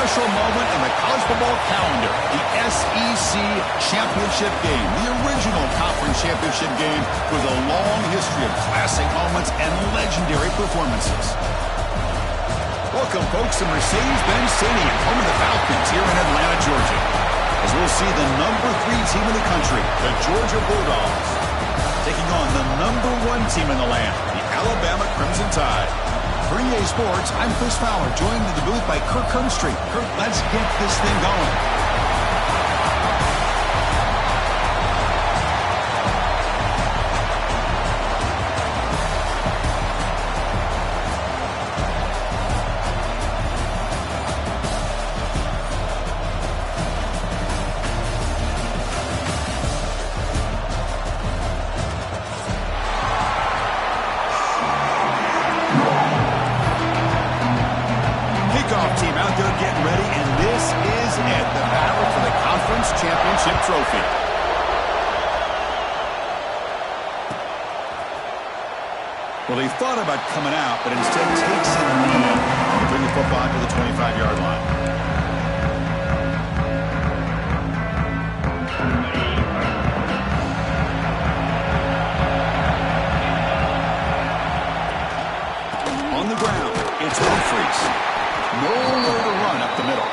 special moment in the college football calendar, the SEC championship game. The original conference championship game with a long history of classic moments and legendary performances. Welcome, folks, to Mercedes-Benz Stadium, home of the Falcons here in Atlanta, Georgia. As we'll see the number 3 team in the country, the Georgia Bulldogs, taking on the number 1 team in the land, the Alabama Crimson Tide. For EA Sports, I'm Chris Fowler, joined in the booth by Kirk Herbstreit. Kirk, let's get this thing going. Team out there getting ready, and this is it, the battle for the conference championship trophy. Well, he thought about coming out, but instead takes a knee to bring the football to the 25-yard line. On the ground, it's Humphries. Nowhere to run up the middle.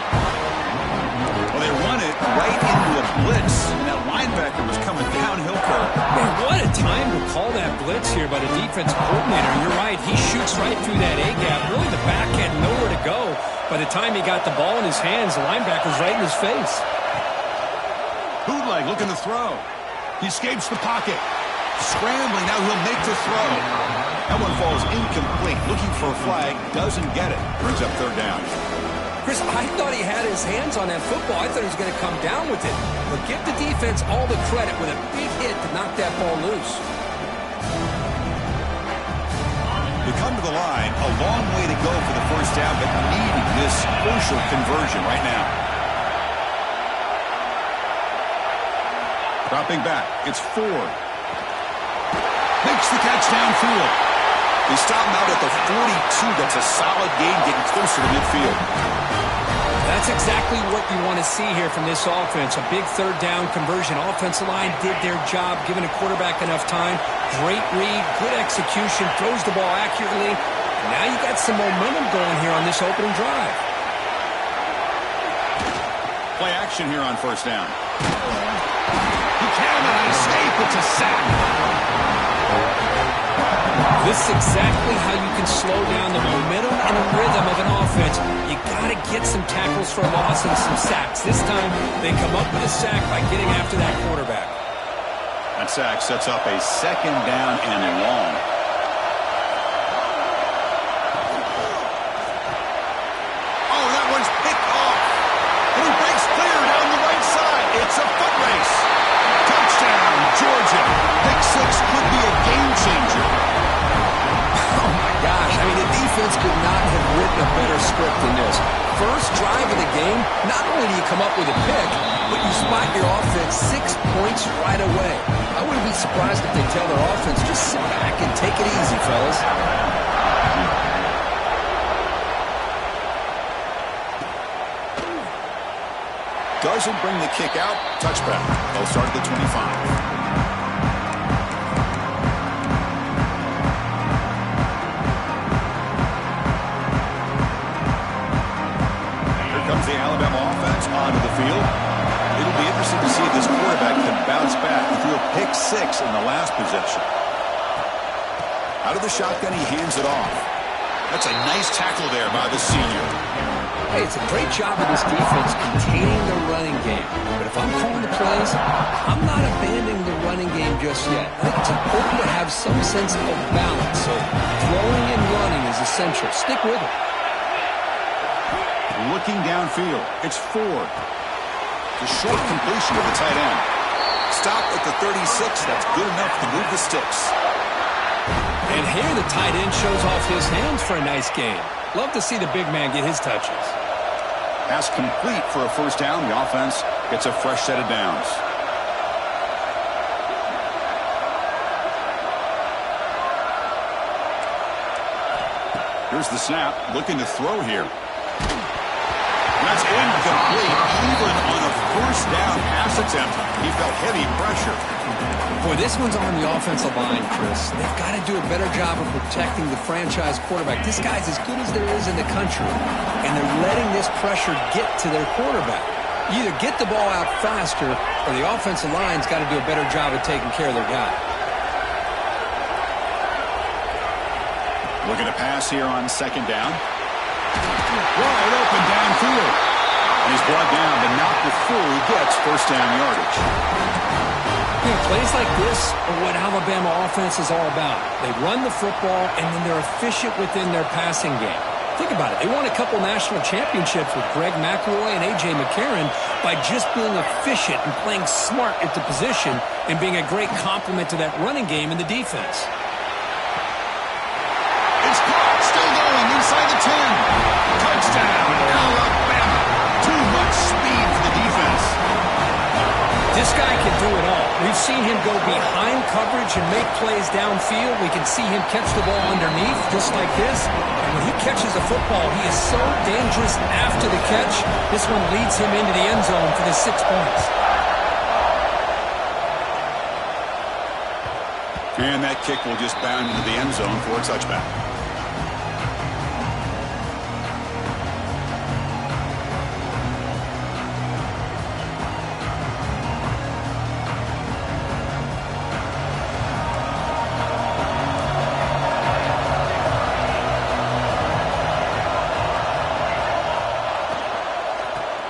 Well, they run it right into a blitz, and that linebacker was coming downhill curve. Man, what a time to call that blitz here by the defensive coordinator. You're right, he shoots right through that A-gap. Really, the back had nowhere to go. By the time he got the ball in his hands, the linebacker's right in his face. Bootleg looking to throw. He escapes the pocket. Scrambling, now he'll make the throw. That one falls incomplete. Looking for a flag, doesn't get it. Brings up third down. Chris, I thought he had his hands on that football. I thought he was going to come down with it. But give the defense all the credit with a big hit to knock that ball loose. We come to the line, a long way to go for the first down, but needing this crucial conversion right now. Dropping back, it's Ford. Makes the catch downfield. They stop him out at the 42. That's a solid gain, getting closer to midfield. That's exactly what you want to see here from this offense. A big third down conversion. Offensive line did their job, giving a quarterback enough time. Great read, good execution, throws the ball accurately. Now you got some momentum going here on this opening drive. Play action here on first down. He cannot escape. It's a sack. This is exactly how you can slow down the momentum and rhythm of an offense. You got to get some tackles for a loss and some sacks. This time, they come up with a sack by getting after that quarterback. That sack sets up a second down and long. Oh, that one's picked off. And he breaks clear down the right side. It's a foot race. Touchdown, Georgia. Pick 6 could be a game changer. Oh, my gosh. I mean, the defense could not have written a better script than this. First drive of the game, not only do you come up with a pick, but you spot your offense 6 points right away. I wouldn't be surprised if they tell their offense, just sit back and take it easy, fellas. Doesn't bring the kick out. Touchback. They'll start at the 25. The Alabama offense onto the field. It'll be interesting to see if this quarterback can bounce back. He threw a pick 6 in the last possession. Out of the shotgun, he hands it off. That's a nice tackle there by the senior. Hey, it's a great job of this defense containing the running game. But if I'm calling the plays, I'm not abandoning the running game just yet. I think it's important to have some sense of balance. So throwing and running is essential. Stick with it. Looking downfield, it's Ford. The short completion of the tight end. Stop at the 36. That's good enough to move the sticks. And here the tight end shows off his hands for a nice gain. Love to see the big man get his touches. Pass complete for a first down. The offense gets a fresh set of downs. Here's the snap. Looking to throw here. That's incomplete. Even on a first down pass attempt, he felt heavy pressure. Boy, this one's on the offensive line, Chris. They've got to do a better job of protecting the franchise quarterback. This guy's as good as there is in the country, and they're letting this pressure get to their quarterback. You either get the ball out faster, or the offensive line's got to do a better job of taking care of their guy. Looking to pass here on second down. Wide open downfield. And he's brought down, but not before he gets first down yardage. You know, plays like this are what Alabama offense is all about. They run the football, and then they're efficient within their passing game. Think about it. They won a couple national championships with Greg McElroy and A.J. McCarron by just being efficient and playing smart at the position and being a great complement to that running game in the defense. It's caught, still going inside the 10. Touchdown, Alabama. Too much speed for the defense. This guy can do it all. We've seen him go behind coverage and make plays downfield. We can see him catch the ball underneath just like this. And when he catches a football, he is so dangerous after the catch. This one leads him into the end zone for the 6 points. And that kick will just bound into the end zone for a touchback.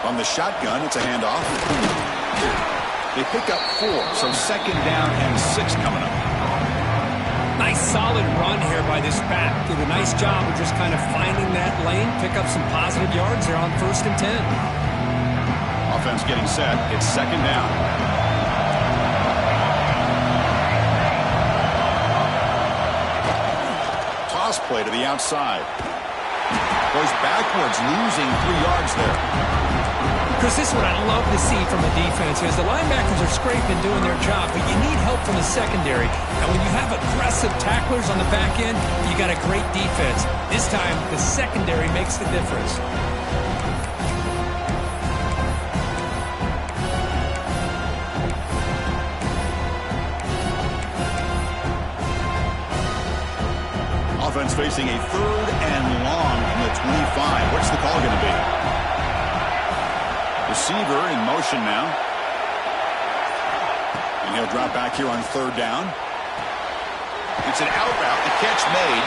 On the shotgun, it's a handoff. They pick up 4, so second down and 6 coming up. Nice solid run here by this back. Did a nice job of just kind of finding that lane, pick up some positive yards there on 1st and 10. Offense getting set. It's second down. Toss play to the outside. Goes backwards, losing 3 yards there. Chris, this is what I love to see from the defense is the linebackers are scraping doing their job, but you need help from the secondary. And when you have aggressive tacklers on the back end, you got a great defense. This time, the secondary makes the difference. Offense facing a 3rd and long from the 25. What's the call going to be? Receiver in motion now. And he'll drop back here on 3rd down. It's an out route. The catch made.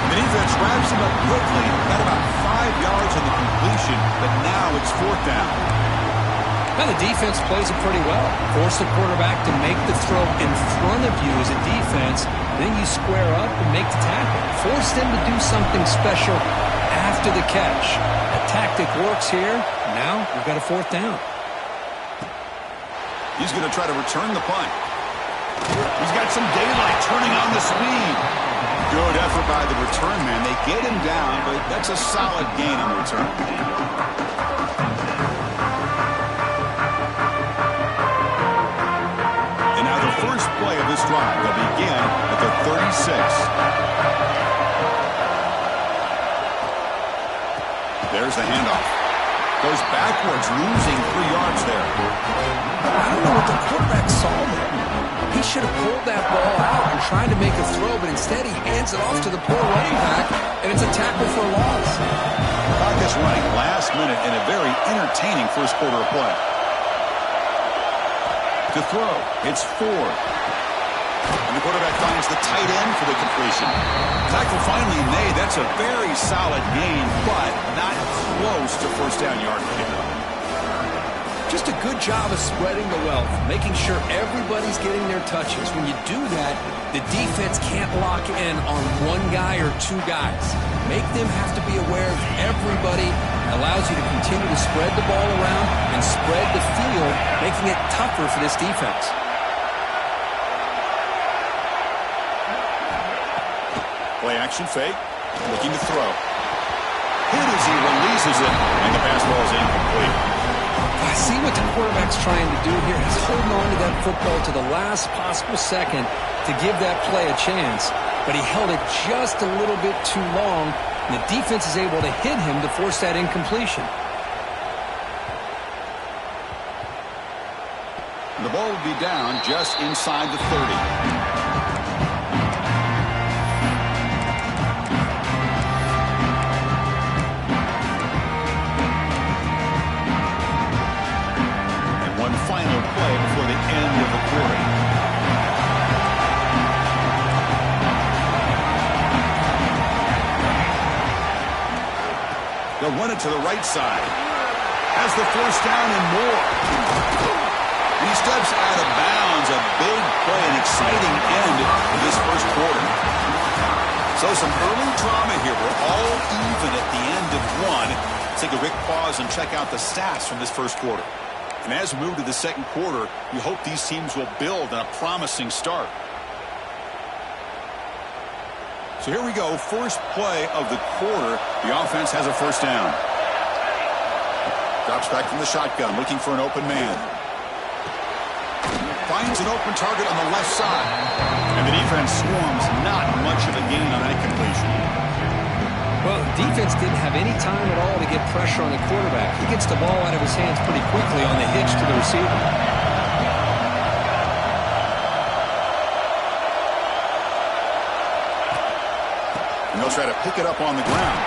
The defense wraps him up quickly. Got about 5 yards on the completion, but now it's 4th down. Now the defense plays it pretty well. Force the quarterback to make the throw in front of you as a defense. Then you square up and make the tackle. Force them to do something special after the catch. The tactic works here. Now we've got a 4th down. He's going to try to return the punt. He's got some daylight turning on the speed. Good effort by the return man. They get him down, but that's a solid gain on the return. And now the first play of this drive will begin at the 36. There's the handoff. Goes backwards, losing 3 yards there. I don't know what the quarterback saw there. He should have pulled that ball out and tried to make a throw, but instead he hands it off to the poor running back, and it's a tackle for a loss. Clock is running last minute in a very entertaining first quarter of play. To throw, it's Ford. And the quarterback finds the tight end for the completion. Tackle finally made. That's a very solid gain, but not close to first down yardage here. Just a good job of spreading the wealth, making sure everybody's getting their touches. When you do that, the defense can't lock in on one guy or 2 guys. Make them have to be aware of everybody. Allows you to continue to spread the ball around and spread the field, making it tougher for this defense. Play action fake, looking to throw. Hit as he releases it, and the pass ball is incomplete. I see what the quarterback's trying to do here. He's holding on to that football to the last possible second to give that play a chance, but he held it just a little bit too long, and the defense is able to hit him to force that incompletion. The ball will be down just inside the 30. Final play before the end of the quarter. They'll run it to the right side. Has the first down and more. And he steps out of bounds. A big play, an exciting end to this first quarter. So some early drama here. We're all even at the end of one. Let's take a quick pause and check out the stats from this first quarter. And as we move to the second quarter, you hope these teams will build on a promising start. So here we go. First play of the quarter. The offense has a first down. Drops back from the shotgun, looking for an open man. Finds an open target on the left side. And the defense swarms. Not much of a gain on that completion. Well, the defense didn't have any time at all to get pressure on the quarterback. He gets the ball out of his hands pretty quickly on the hitch to the receiver. And they'll try to pick it up on the ground.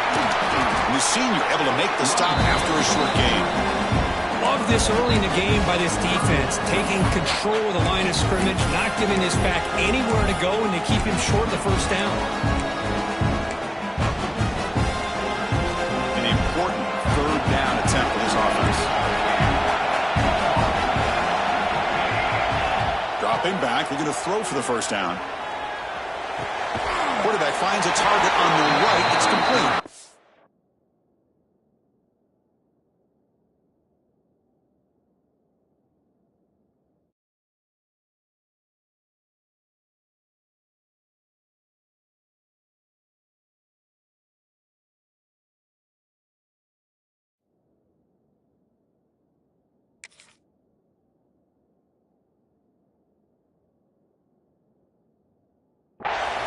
And the senior able to make the stop after a short gain. Love this early in the game by this defense, taking control of the line of scrimmage, not giving this back anywhere to go, and they keep him short of the first down. Third down attempt for this offense. Dropping back. They're going to throw for the first down. Quarterback finds a target on the right. It's complete.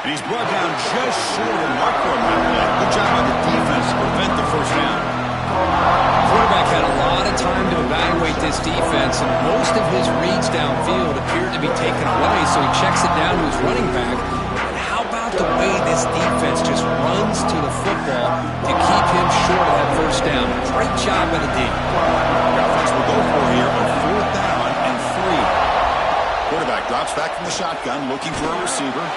And he's brought down just short of the marker on that play. Good job on the defense to prevent the first down. The quarterback had a lot of time to evaluate this defense, and most of his reads downfield appeared to be taken away, so he checks it down to his running back. And how about the way this defense just runs to the football to keep him short of that first down? Great job by the D. The offense will go for here on 4th down and 3. Quarterback drops back from the shotgun, looking for a receiver.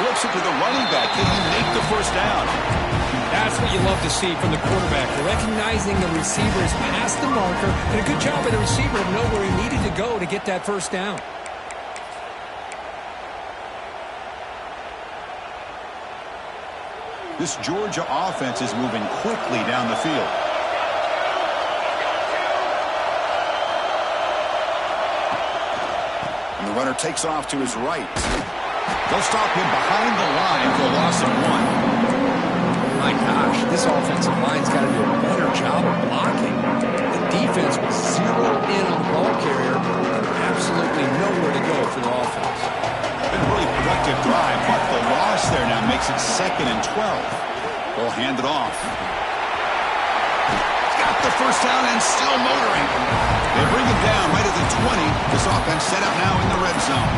Flips it to the running back. Can he make the first down? That's what you love to see from the quarterback. Recognizing the receiver is past the marker, and a good job by the receiver to know where he needed to go to get that first down. This Georgia offense is moving quickly down the field. And the runner takes off to his right. They'll stop him behind the line for a loss of 1. My gosh, this offensive line's got to do a better job of blocking. The defense was zeroed in on the ball carrier and absolutely nowhere to go for the offense. Been a really productive drive, but the loss there now makes it 2nd and 12. They'll hand it off. He's got the first down and still motoring. They bring him down right at the 20. This offense set up now in the red zone.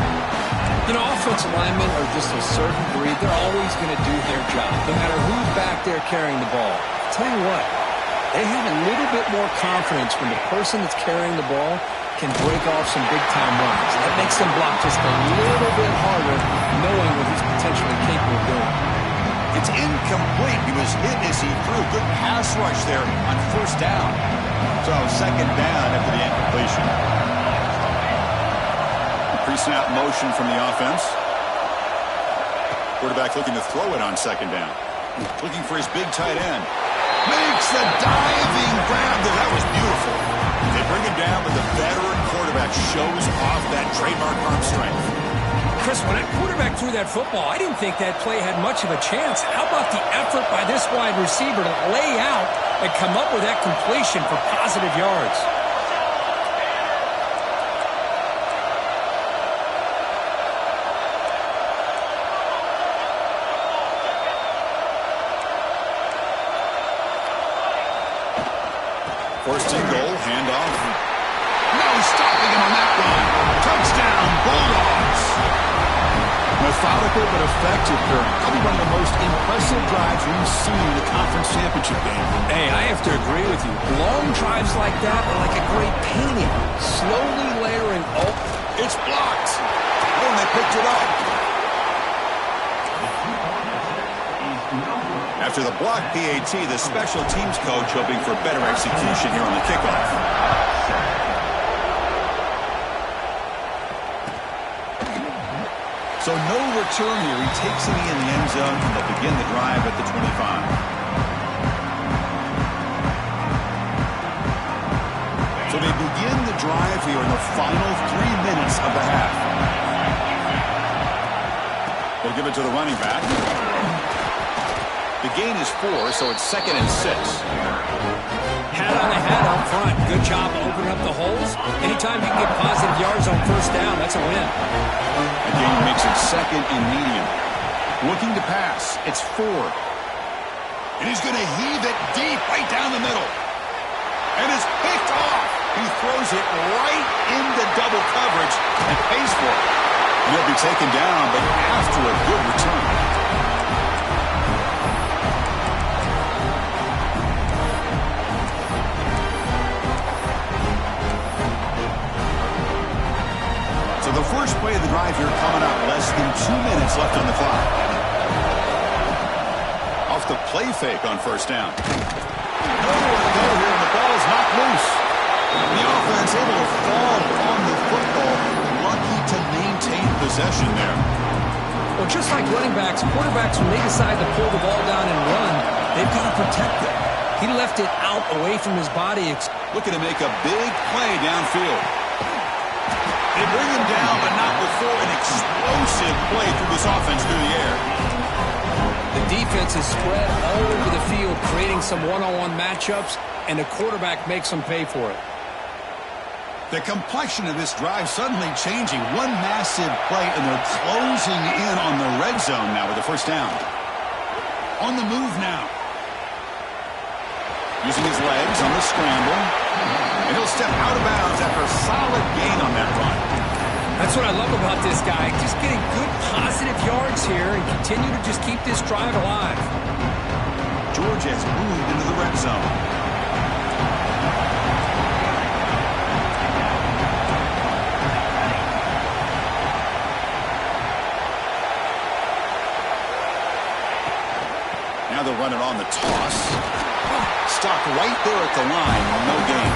You know, offensive linemen are just a certain breed. They're always going to do their job, no matter who's back there carrying the ball. I'll tell you what, they have a little bit more confidence when the person that's carrying the ball can break off some big-time runs. That makes them block just a little bit harder, knowing what he's potentially capable of doing. It's incomplete. He was hit as he threw. Good pass rush there on first down. So 2nd down after the incompletion. Pre-snap motion from the offense. Quarterback looking to throw it on 2nd down. Looking for his big tight end. Makes the diving grab there. That was beautiful. They bring him down, but the veteran quarterback shows off that trademark arm strength. Chris, when that quarterback threw that football, I didn't think that play had much of a chance. How about the effort by this wide receiver to lay out and come up with that completion for positive yards? First and goal, handoff. No stopping him on that one. simple but effective, Kirk. Probably one of the most impressive drives we've seen in the conference championship game. Hey, I have to agree with you. Long drives like that are like a great painting. Slowly layering. Oh, it's blocked. Oh, and they picked it up. After the block PAT, the special teams coach hoping for better execution here on the kickoff. So no return here. He takes it in the end zone, and they'll begin the drive at the 25. So they begin the drive here in the final 3 minutes of the half. They'll give it to the running back. The gain is 4, so it's 2nd and 6. Hat on the hat up front. Good job opening up the holes. Anytime you can get positive yards on first down, that's a win. The gain makes it 2nd and medium. Looking to pass. It's 4. And he's going to heave it deep right down the middle. And it's picked off. He throws it right into double coverage and pays for it. He'll be taken down, but after a good return. So the first play of the drive here coming up. Less than 2 minutes left on the clock. Off the play fake on first down. Nowhere to go here, and the ball is knocked loose. The offense able to fall on the football. Lucky to maintain possession there. Well, just like running backs, quarterbacks, when they decide to pull the ball down and run, they've got to protect it. He left it out away from his body. Looking to make a big play downfield. They bring him down, but not before an explosive play through this offense through the air. The defense is spread all over the field, creating some one-on-one matchups, and the quarterback makes them pay for it. The complexion of this drive suddenly changing. One massive play, and they're closing in on the red zone now with the first down. On the move now. Using his legs on the scramble. And he'll step out of bounds after a solid gain on that run. That's what I love about this guy. Just getting good positive yards here and continue to just keep this drive alive. Georgia has moved into the red zone. Now they'll run it on the toss. Stopped right there at the line. No gain.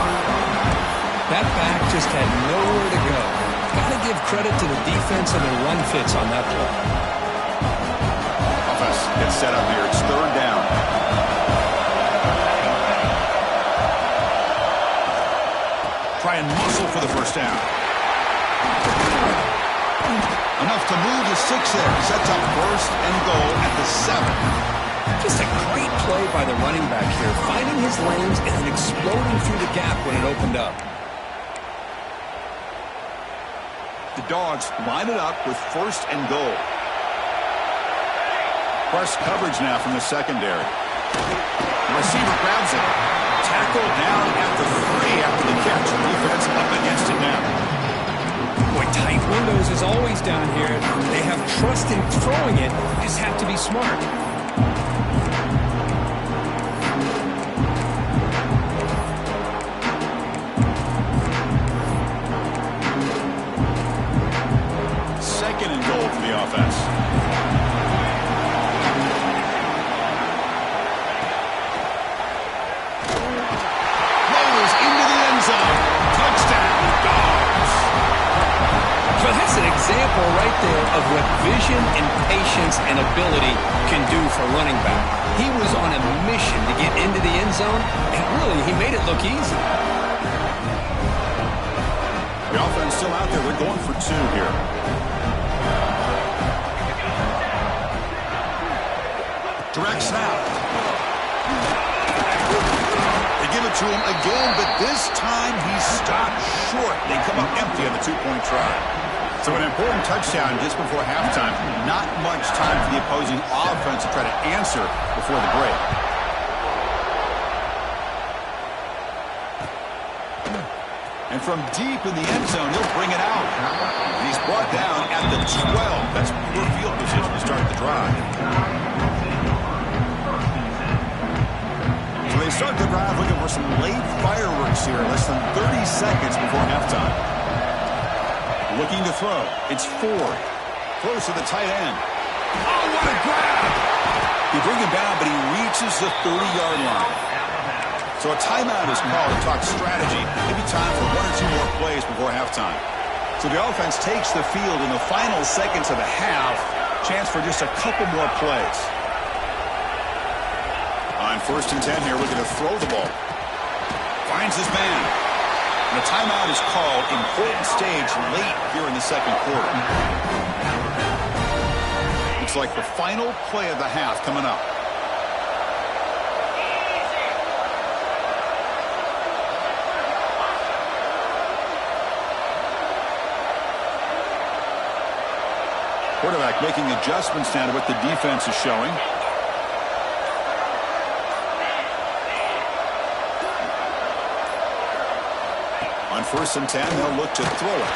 That back just had nowhere to go. Got to give credit to the defense and the run fits on that play. Offense gets set up here. It's 3rd down. Try and muscle for the first down. Enough to move to 6 there. Sets up 1st and goal at the 7. Just a great play by the running back here, finding his lanes and then exploding through the gap when it opened up. The Dogs line it up with 1st and goal. Press coverage now from the secondary. The receiver grabs it. Tackle down at the 3 after the catch. Defense up against it now. Boy, tight windows is always down here. They have trust in throwing it. You just have to be smart. Offense. Rolls into the end zone. Touchdown, Dogs. So that's an example right there of what vision and patience and ability can do for running back. He was on a mission to get into the end zone, and really, he made it look easy. The offense still out there. They're going for 2 here. Direct snap. They give it to him again, but this time he's stopped short. They come up empty on the 2-point try. So an important touchdown just before halftime. Not much time for the opposing offense to try to answer before the break. And from deep in the end zone, he'll bring it out. And he's brought down at the 12. That's poor field position. start the drive. So they start the drive looking for some late fireworks here, less than 30 seconds before halftime. Looking to throw. It's Ford. Throws to the tight end. Oh, what a grab! He brings him down, but he reaches the 30-yard line. So a timeout is called to talk strategy. Maybe time for one or two more plays before halftime. So the offense takes the field in the final seconds of the half. Chance for just a couple more plays. On 1st and 10 here, we're going to throw the ball. Finds his man. And the timeout is called. Important stage late here in the second quarter. Looks like the final play of the half coming up. Quarterback making adjustments now to what the defense is showing. On 1st and 10, they'll look to throw it.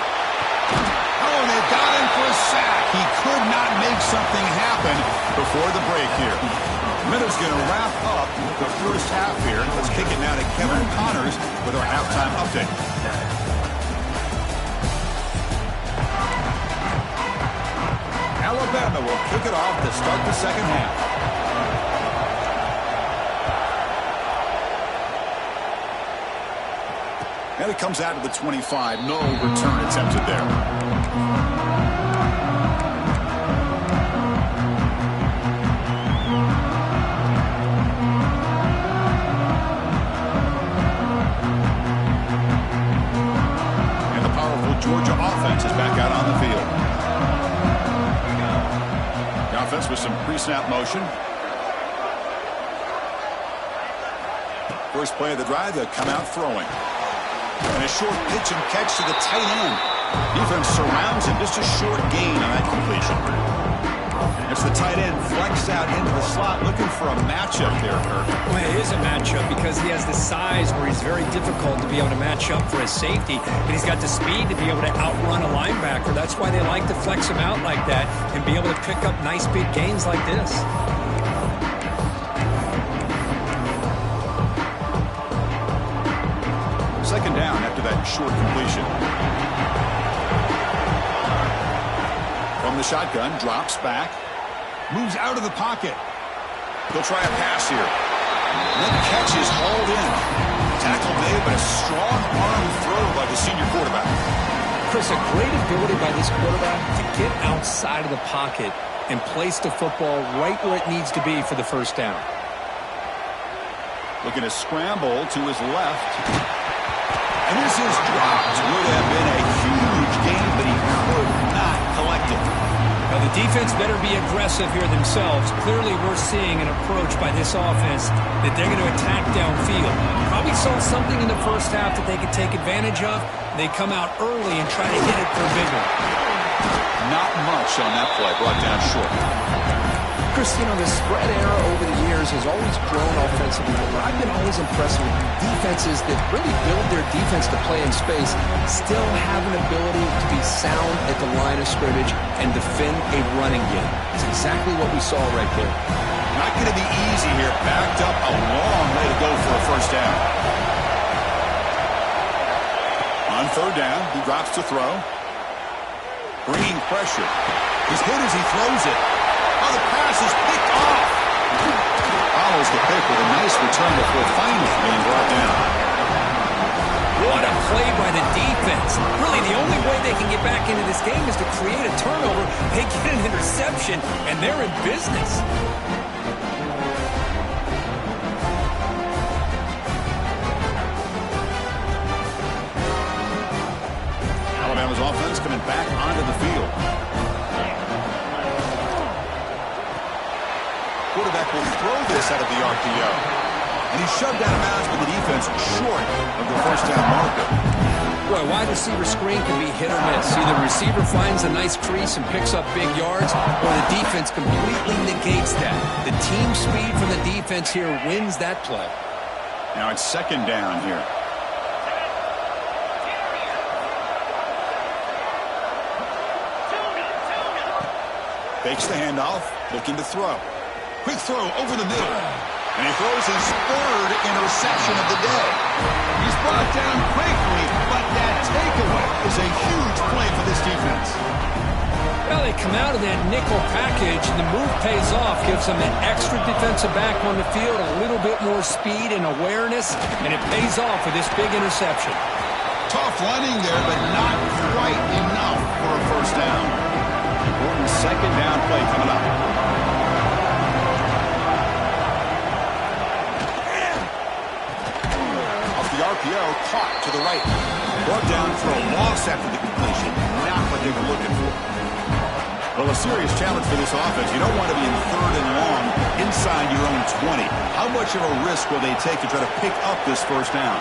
Oh, they got him for a sack. He could not make something happen before the break here. Miller's going to wrap up the first half here. Let's kick it now to Kevin Connors with our halftime update. Alabama will kick it off to start the second half. And it comes out to the 25. No return attempted there. And the powerful Georgia offense is back out on the field. Offense with some pre-snap motion. First play of the drive, they'll come out throwing. And a short pitch and catch to the tight end. Defense surrounds him, just a short gain on that completion. As the tight end flexed out into the slot, looking for a matchup there, Kirk. Well, it is a matchup because he has the size where he's very difficult to be able to match up for his safety, and he's got the speed to be able to outrun a linebacker. That's why they like to flex him out like that and be able to pick up nice big gains like this. Second down after that short completion. From the shotgun, drops back. Moves out of the pocket. He'll try a pass here. That catch is hauled in. Tackle made, but a strong arm throw by the senior quarterback. Chris, a great ability by this quarterback to get outside of the pocket and place the football right where it needs to be for the first down. Looking to scramble to his left. And this is dropped. Would have been a huge gain, but he could not collect it. Now, the defense better be aggressive here themselves. Clearly, we're seeing an approach by this offense that they're going to attack downfield. Probably saw something in the first half that they could take advantage of. They come out early and try to hit it for a big one. Not much on that play, brought down short. Chris, you know, the spread era over the years has always grown offensively, but I've been always impressed with defenses that really build their defense to play in space, still have an ability to be sound at the line of scrimmage and defend a running game. It's exactly what we saw right there. Not going to be easy here. Backed up a long way to go for a first down. On third down, he drops to throw. Bringing pressure. He's hit as he throws it. Oh, the pass is picked off. Follows the pick with a nice return before finally being brought down. What a play by the defense. Really, the only way they can get back into this game is to create a turnover. They get an interception, and they're in business. Alabama's offense coming back onto the field. Quarterback will throw this out of the RPO. And he's shoved out of bounds with the defense short of the first down marker. Boy, wide receiver screen can be hit or miss. Either receiver finds a nice crease and picks up big yards, or the defense completely negates that. The team speed from the defense here wins that play. Now it's second down here. Fakes the handoff, looking to throw. Quick throw over the middle. And he throws his third interception of the day. He's brought down quickly, but that takeaway is a huge play for this defense. Well, they come out of that nickel package, and the move pays off, gives them an extra defensive back on the field, a little bit more speed and awareness, and it pays off with this big interception. Tough running there, but not quite enough for a first down. Important second down play coming up. Off the RPO, caught to the right. Brought down for a loss after the completion. Not what they were looking for. Well, a serious challenge for this offense. You don't want to be in third and long inside your own 20. How much of a risk will they take to try to pick up this first down?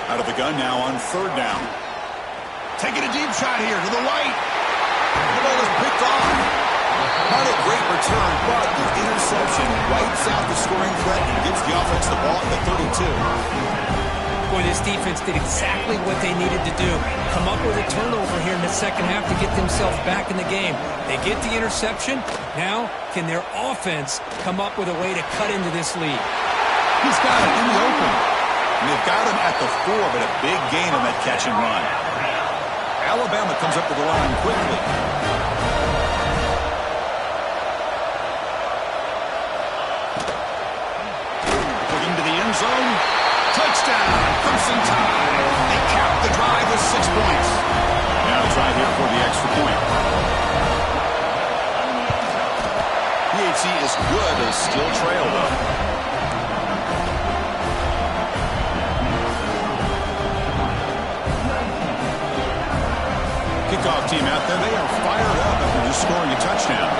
Out of the gun now on third down. Taking a deep shot here to the right. The ball is picked off. Not a great return, but the interception wipes out the scoring threat and gives the offense the ball at the 32. Boy, this defense did exactly what they needed to do. Come up with a turnover here in the second half to get themselves back in the game. They get the interception. Now, can their offense come up with a way to cut into this lead? He's got it in the open. And they've got him at the 4, but a big gain on that catch and run. Alabama comes up to the line quickly. Looking to the end zone. Touchdown, Crimson Tide. They cap the drive with 6 points. Now they try here for the extra point. PHC is good, but still trail, though. Kickoff team out there, they are fired up after just scoring a touchdown.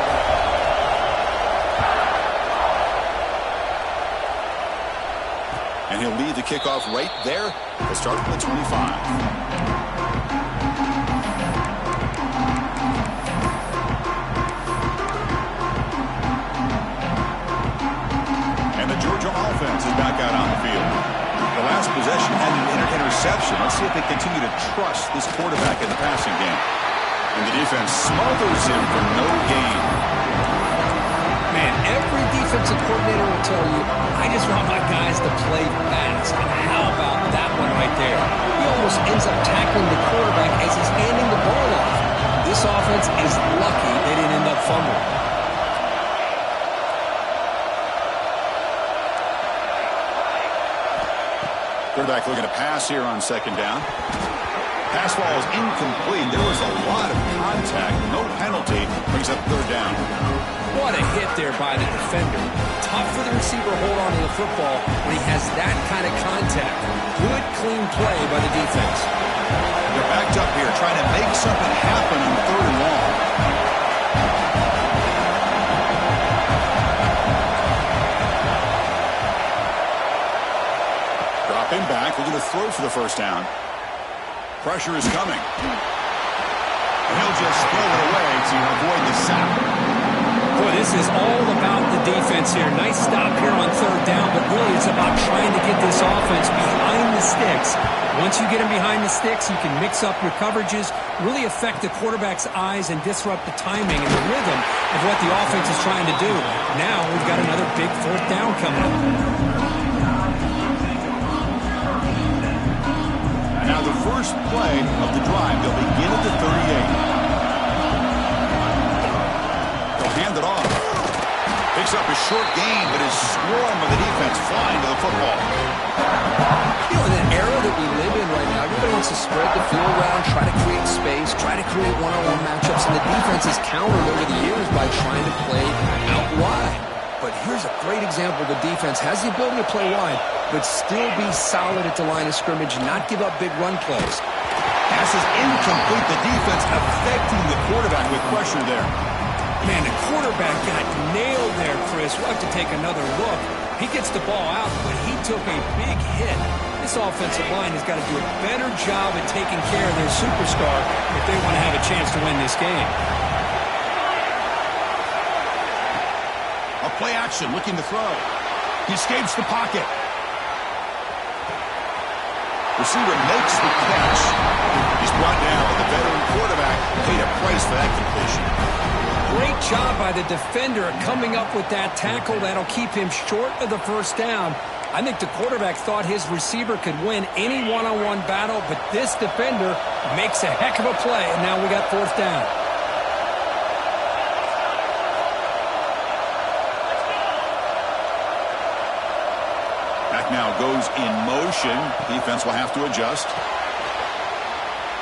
And he'll lead the kickoff right there. We'll start from the 25. And the Georgia offense is back out on the field. The last possession had an interception. Let's see if they continue to trust this quarterback in the passing game. And the defense smothers him for no gain. Man, every defensive coordinator will tell you, I just want my guys to play fast. And how about that one right there? He almost ends up tackling the quarterback as he's handing the ball off. This offense is lucky they didn't end up fumbling. Quarterback looking to pass here on second down. Pass ball is incomplete. There was a lot of contact. No penalty. Brings up third down. What a hit there by the defender. Tough for the receiver to hold on to the football when he has that kind of contact. Good, clean play by the defense. They're backed up here trying to make something happen on third and long. Dropping back, looking to throw for the first down. Pressure is coming. And he'll just throw it away to avoid the sack. Boy, this is all about the defense here. Nice stop here on third down, but really it's about trying to get this offense behind the sticks. Once you get them behind the sticks, you can mix up your coverages, really affect the quarterback's eyes and disrupt the timing and the rhythm of what the offense is trying to do. Now we've got another big fourth down coming up. Now the first play of the drive, they'll begin at the 38. They'll hand it off. Picks up a short gain, but his swarm of the defense flying to the football. You know, in an era that we live in right now, everybody wants to spread the field around, try to create space, try to create one-on-one matchups, and the defense has countered over the years by trying to play out wide. But here's a great example. The defense has the ability to play wide, but still be solid at the line of scrimmage, not give up big run plays. Pass is incomplete. The defense affecting the quarterback with pressure there. Man, the quarterback got nailed there, Chris. We'll have to take another look. He gets the ball out, but he took a big hit. This offensive line has got to do a better job at taking care of their superstar if they want to have a chance to win this game. A play action, looking to throw. He escapes the pocket. Receiver makes the catch. He's brought down, but the veteran quarterback paid a price for that completion. Great job by the defender coming up with that tackle that'll keep him short of the first down. I think the quarterback thought his receiver could win any one-on-one battle, but this defender makes a heck of a play, and now we got fourth down. Back now goes in motion. Defense will have to adjust.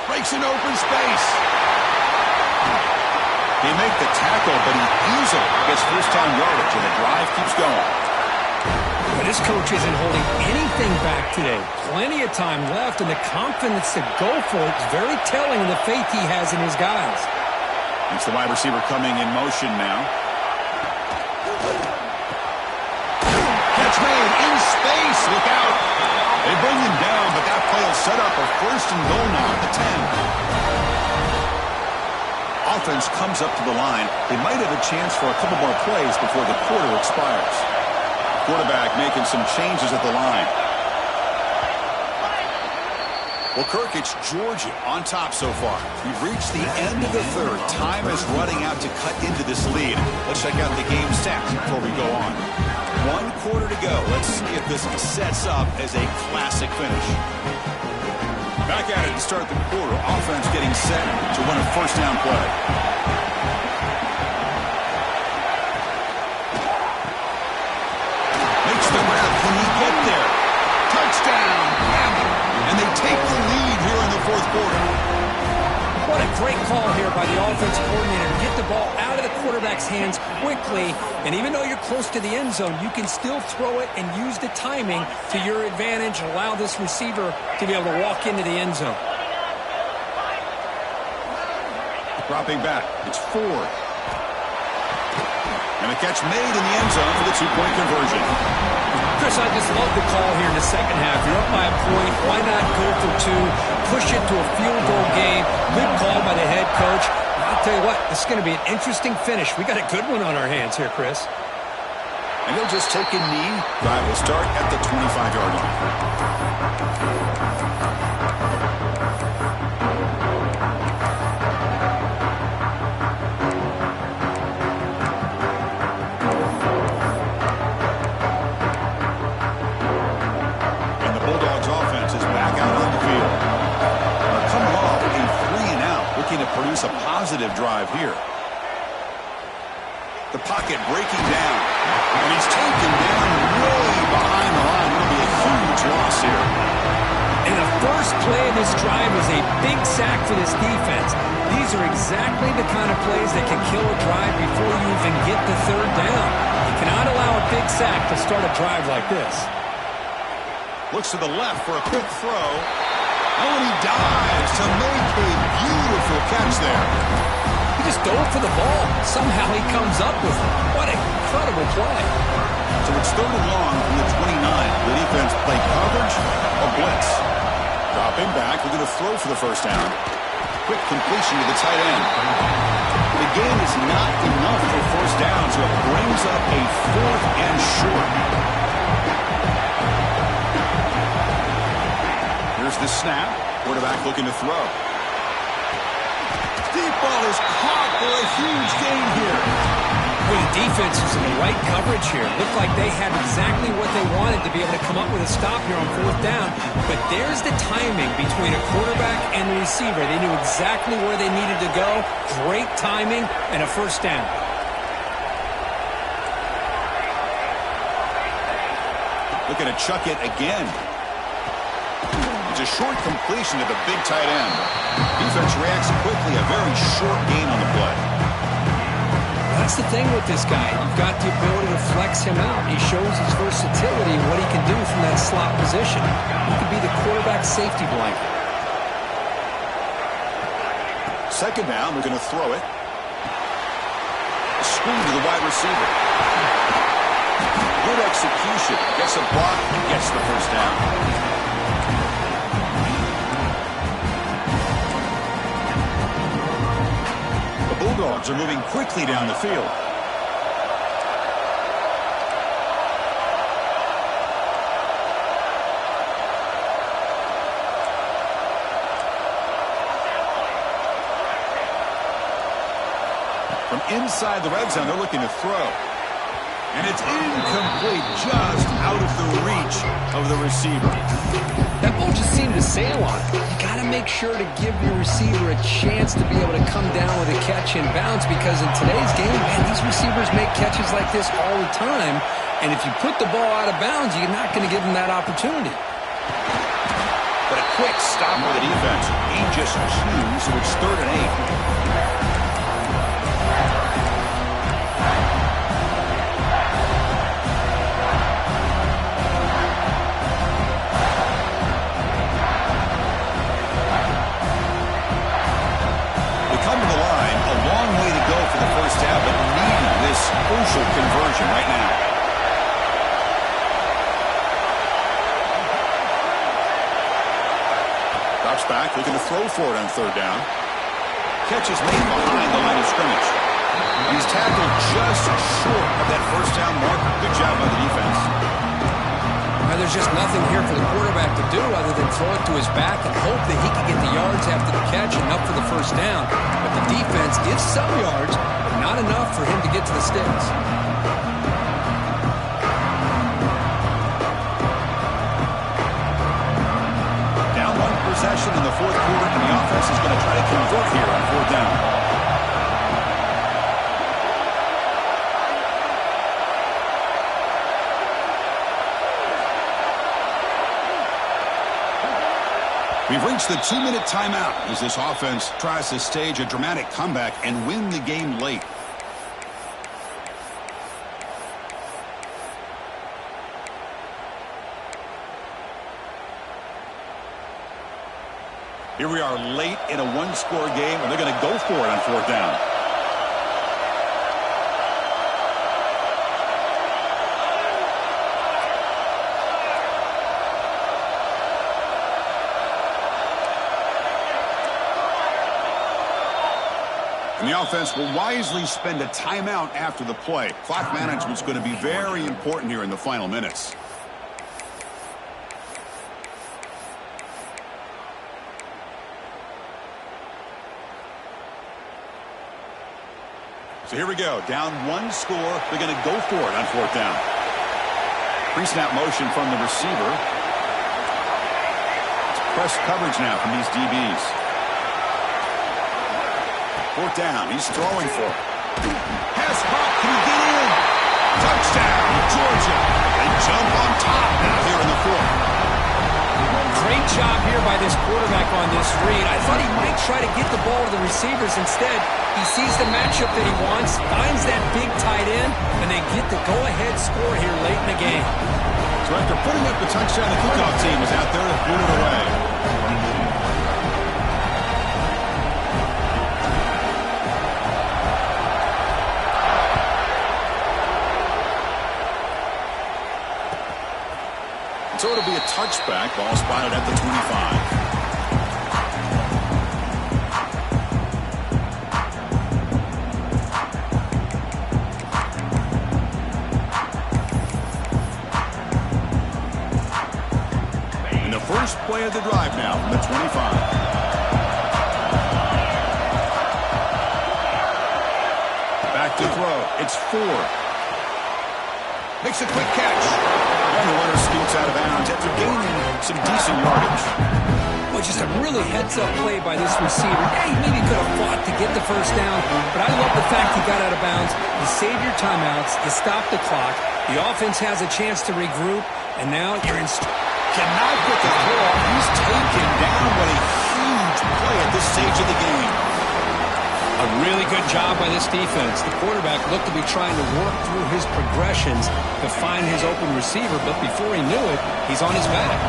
Breaks an open space. They make the tackle, but he easily gets first-down yardage, and the drive keeps going. But this coach isn't holding anything back today. Plenty of time left, and the confidence to go for it is very telling in the faith he has in his guys. It's the wide receiver coming in motion now. Catch made in space. Look out. They bring him down, but that play will set up a first and goal now at the 10. Offense comes up to the line. They might have a chance for a couple more plays before the quarter expires. Quarterback making some changes at the line. Well, Kirk, it's Georgia on top so far. We've reached the end of the third. Time is running out to cut into this lead. Let's check out the game stats before we go on. 1 quarter to go. Let's see if this sets up as a classic finish. Back at it to start the quarter. Offense getting set to win a first down play. Makes the grab. Can he get there? Touchdown, Bama. And they take the lead here in the fourth quarter. What a great call here by the offensive coordinator to get the ball out of the quarterback's hands quickly. And even though you're close to the end zone, you can still throw it and use the timing to your advantage and allow this receiver to be able to walk into the end zone. Dropping back. It's Ford. And a catch made in the end zone for the 2-point conversion. Chris, I just love the call here in the second half. You're up by a point. Why not go for 2? Push it to a field goal game. Good call by the head coach. I'll tell you what, this is going to be an interesting finish. We got a good one on our hands here, Chris. And he'll just take a knee. Drive will start at the 25-yard line. Produce a positive drive here. The pocket breaking down. And he's taken down way behind the line. It'll be a huge loss here. And the first play of this drive is a big sack for this defense. These are exactly the kind of plays that can kill a drive before you even get the third down. You cannot allow a big sack to start a drive like this. Looks to the left for a quick throw. Oh, and he dives to make a beautiful catch there. He just dove for the ball. Somehow he comes up with it. What an incredible play. So it's 3rd and long from the 29. The defense played coverage or blitz. Dropping back. We're going to throw for the first down. Quick completion to the tight end. The game is not enough for first down, so it brings up a 4th and short. Here's the snap. Quarterback looking to throw. Deep ball is caught for a huge gain here. Well, the defense is in the right coverage here. Looked like they had exactly what they wanted to be able to come up with a stop here on 4th down. But there's the timing between a quarterback and the receiver. They knew exactly where they needed to go. Great timing and a first down. Looking to chuck it again. It's a short completion to the big tight end. Defense reacts quickly. A very short gain on the play. That's the thing with this guy. You've got the ability to flex him out. He shows his versatility, what he can do from that slot position. He could be the quarterback's safety blanket. 2nd down. We're going to throw it. A screen to the wide receiver. Good execution. Gets a block and gets the first down. Bulldogs are moving quickly down the field. From inside the red zone, they're looking to throw. And it's incomplete, just out of the reach of the receiver. That ball just seemed to sail on it. You got to make sure to give your receiver a chance to be able to come down with a catch and bounce, because in today's game, man, these receivers make catches like this all the time. And if you put the ball out of bounds, you're not going to give them that opportunity. But a quick stop with the defense. He just chews, so it's 3rd and 8. Crucial conversion right now. Drops back, looking to throw for it on 3rd down. Catch is made behind the line of scrimmage. He's tackled just short of that 1st down marker. Good job by the defense. Well, there's just nothing here for the quarterback to do other than throw it to his back and hope that he can get the yards after the catch and up for the 1st down. But the defense gives some yards, but not enough for him to get to the sticks. Down 1 possession in the 4th quarter, and the offense is going to try to convert here on 4th down. We've reached the 2-minute timeout as this offense tries to stage a dramatic comeback and win the game late. Here we are late in a 1-score game, and they're going to go for it on 4th down. And the offense will wisely spend a timeout after the play. Clock management's going to be very important here in the final minutes. So here we go. Down 1 score. They're going to go for it on 4th down. Pre-snap motion from the receiver. It's press coverage now from these DBs. 4th down. He's throwing for it. Pass hop. Can he get in? Touchdown, Georgia. They jump on top now here in the 4th. Great job here by this quarterback on this read. I thought he might try to get the ball to the receivers. Instead, he sees the matchup that he wants, finds that big tight end, and they get the go-ahead score here late in the game. So after putting up the touchdown, the kickoff team was out there to boot it away. So it'll be a touchback. Ball spotted at the 25. And the first play of the drive now from the 25. Back to throw. It's 4. Makes a quick catch. And the runner scoots out of bounds after gaining some decent yardage. Well, just a really heads-up play by this receiver. Yeah, he maybe could have fought to get the 1st down, but I love the fact he got out of bounds. You save your timeouts. You stop the clock. The offense has a chance to regroup, and now you're in... Cannot get the throw off. He's taken down. What a huge play at this stage of the game. A really good job by this defense. The quarterback looked to be trying to work through his progressions to find his open receiver, but before he knew it, he's on his back.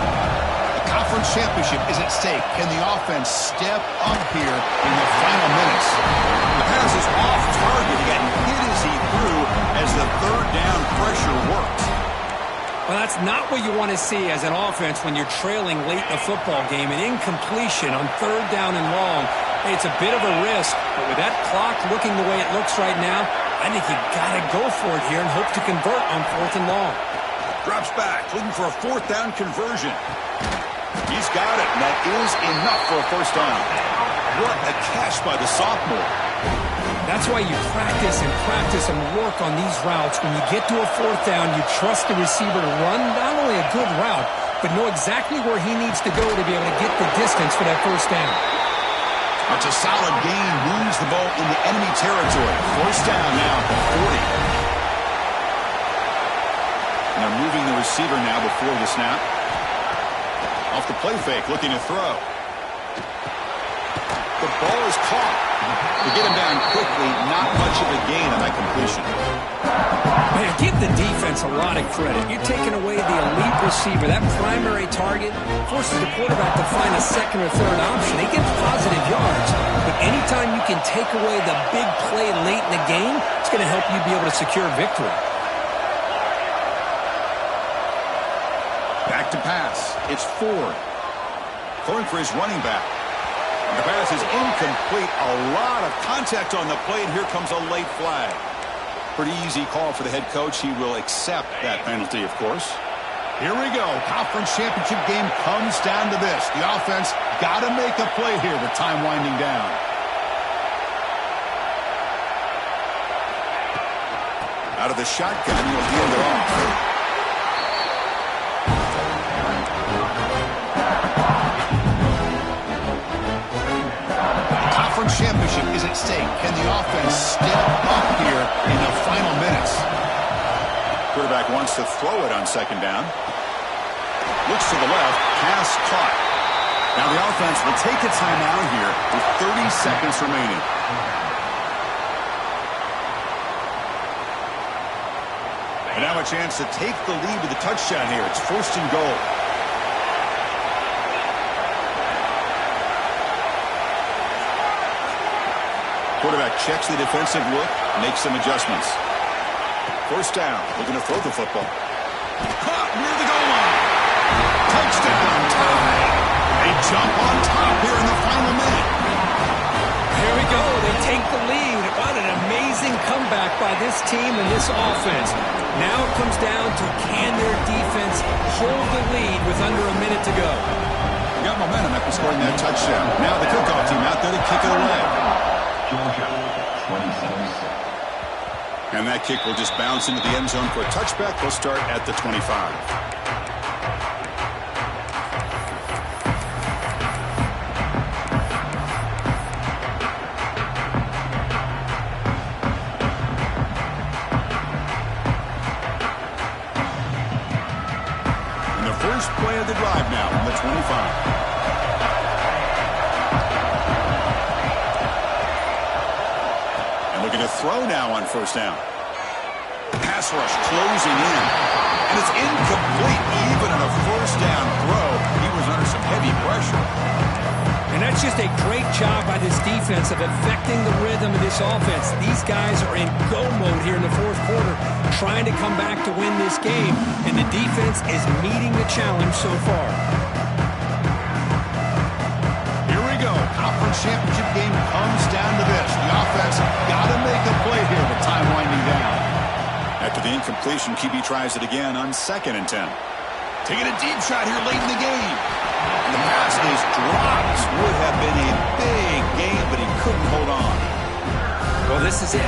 The conference championship is at stake. Can the offense step up here in the final minutes? The pass is off target. He got hit as he threw as the 3rd down pressure worked. Well, that's not what you want to see as an offense when you're trailing late in a football game. An incompletion on 3rd down and long. Hey, it's a bit of a risk, but with that clock looking the way it looks right now, I think you got to go for it here and hope to convert on 4th and long. Drops back, looking for a 4th down conversion. He's got it, and that is enough for a 1st down. What a catch by the sophomore. That's why you practice and practice and work on these routes. When you get to a fourth down, you trust the receiver to run not only a good route, but know exactly where he needs to go to be able to get the distance for that first down. That's a solid gain. Moves the ball into enemy territory. First down now at the 40. And they're moving the receiver now before the snap. Off the play fake, looking to throw. The ball is caught. To get him down quickly, not much of a gain on that completion. Man, give the defense a lot of credit. You're taking away the elite receiver. That primary target forces the quarterback to find a second or third option. He gets positive yards, but anytime you can take away the big play late in the game, it's going to help you be able to secure victory. Back to pass. It's Ford. Throwing for his running back. The pass is incomplete. A lot of contact on the play, and here comes a late flag. Pretty easy call for the head coach. He will accept that penalty, of course. Here we go. Conference championship game comes down to this. The offense got to make a play here with time winding down. Out of the shotgun, he'll hand it off. Championship is at stake. Can the offense step up here in the final minutes? Quarterback wants to throw it on second down. Looks to the left. Pass caught. Now the offense will take a timeout here with 30 seconds remaining. And now a chance to take the lead with a touchdown here. It's first and goal. Quarterback checks the defensive look, makes some adjustments. First down, looking to throw the football. Caught near the goal line. Touchdown, tie. They jump on top here in the final minute. Here we go. They take the lead. What an amazing comeback by this team and this offense. Now it comes down to can their defense hold the lead with under a minute to go. They got momentum after scoring that touchdown. Now the kickoff team out there to kick it away. Georgia, 27. And that kick will just bounce into the end zone for a touchback. They'll start at the 25. And the first play of the drive now from the 25. Looking to throw now on first down. Pass rush closing in. And it's incomplete even on a first down throw. He was under some heavy pressure. And that's just a great job by this defense of affecting the rhythm of this offense. These guys are in go mode here in the fourth quarter, trying to come back to win this game. And the defense is meeting the challenge so far. Conference championship game comes down to this. The offense got to make a play here with time winding down. After the incompletion, QB tries it again on 2nd and 10. Taking a deep shot here late in the game. And the pass is dropped. Would have been a big game, but he couldn't hold on. Well, this is it.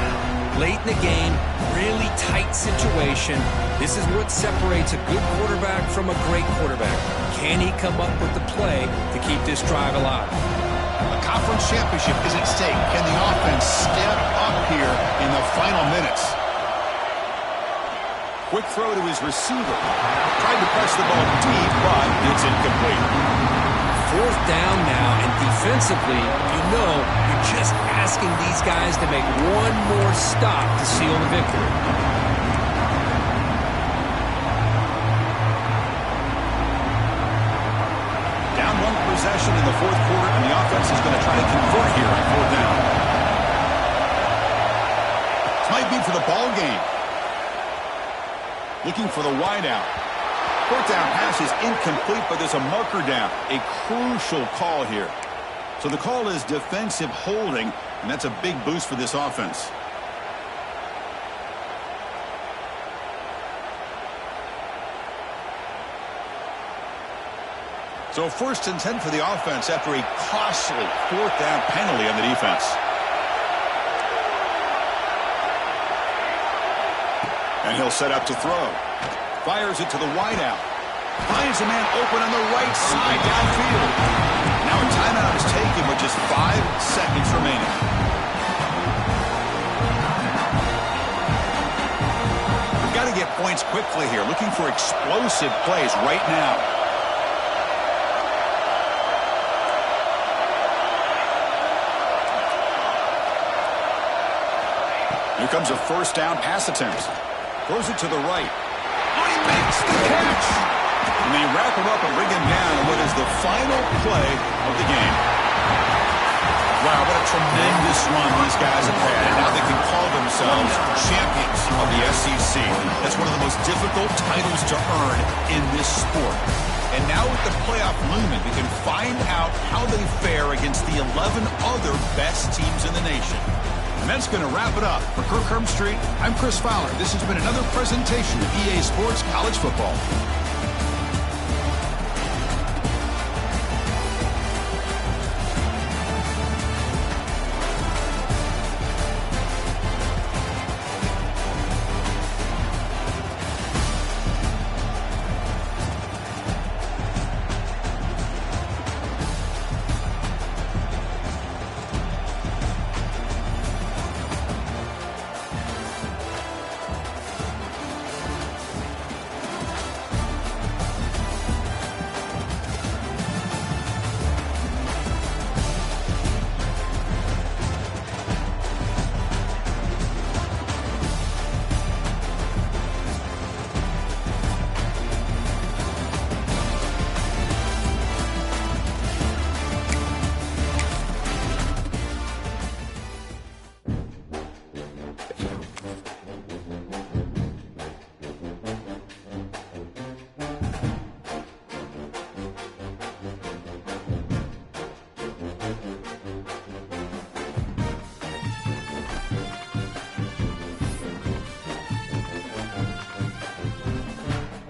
Late in the game, really tight situation. This is what separates a good quarterback from a great quarterback. Can he come up with the play to keep this drive alive? A conference championship is at stake. Can the offense step up here in the final minutes? Quick throw to his receiver. Tried to press the ball deep, but it's incomplete. Fourth down now, and defensively, you know you're just asking these guys to make one more stop to seal the victory. Down one possession in the fourth quarter, and the offense is going to try to convert here on fourth down. This might be for the ball game. Looking for the wideout. Fourth down pass is incomplete, but there's a marker down. A crucial call here. So the call is defensive holding, and that's a big boost for this offense. So 1st and 10 for the offense after a costly fourth down penalty on the defense. he'll set up to throw. Fires it to the wideout. Finds a man open on the right side downfield. Now a timeout is taken with just 5 seconds remaining. We've got to get points quickly here. Looking for explosive plays right now. Here comes a first down pass attempt. Throws it to the right. Oh, he makes the catch. And they wrap him up and bring him down on what is the final play of the game. Wow, what a tremendous run these guys have had. And now they can call themselves champions of the SEC. That's one of the most difficult titles to earn in this sport. And now with the playoff looming, we can find out how they fare against the 11 other best teams in the nation. And that's going to wrap it up. For Kirk Herbstreit, I'm Chris Fowler. This has been another presentation of EA Sports College Football.